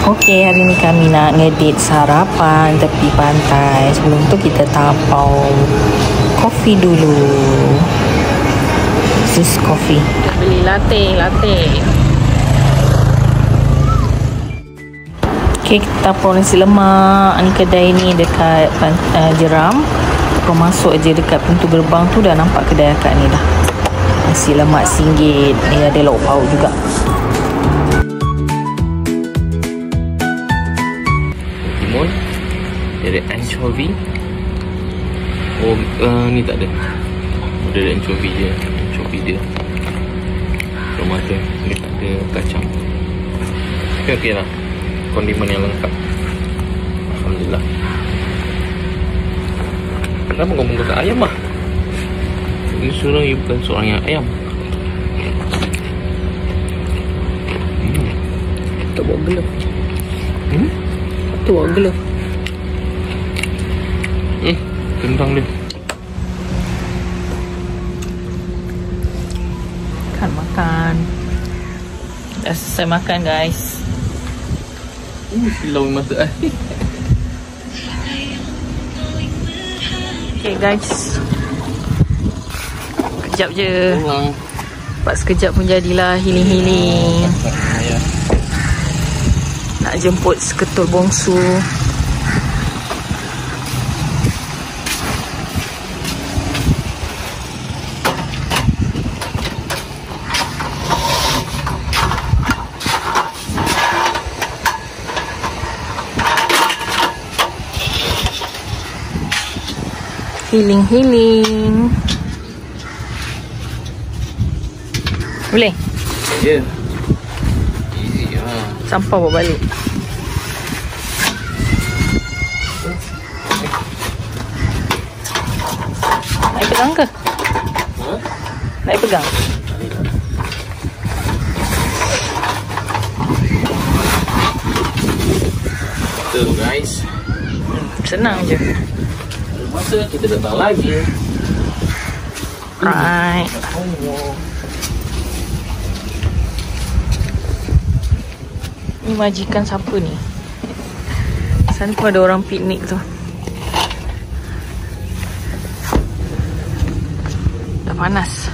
Okey, hari ni kami nak ngedit sarapan tepi pantai. Sebelum tu kita tapau kopi dulu. Sus kopi. Beli latte. Okey, kita tapau nasi lemak. Ni kedai ni dekat Jeram. Kau masuk je dekat pintu gerbang tu dah nampak kedai akak ni dah. Nasi lemak RM1. Ni ada lauk pauk juga. Timun, ada anchovy. Ni tak ada. Ada anchovy je. Tomato, ni tak ada kacang. Okey lah. Kondimen yang lengkap. Alhamdulillah. Kenapa kau menggunakan ayam lah? Ini seorang, you bukan seorang yang ayam. Tak bawa gelap. Tu bawa gelap. Kentang dia. Makan. Dah selesai makan, guys. Silau mata air. Okay, guys. Sekejap je. Lepas sekejap pun jadilah healing. Nak jemput seketul bongsu. Healing. Boleh? Ya. Easy lah. Sampah bawa balik. Nak pegang ke? Nak pegang? Betul, guys. Senang je. Masa kita datang lagi. Right. Ni majikan siapa ni? Sana pun ada orang piknik tu. Dah panas.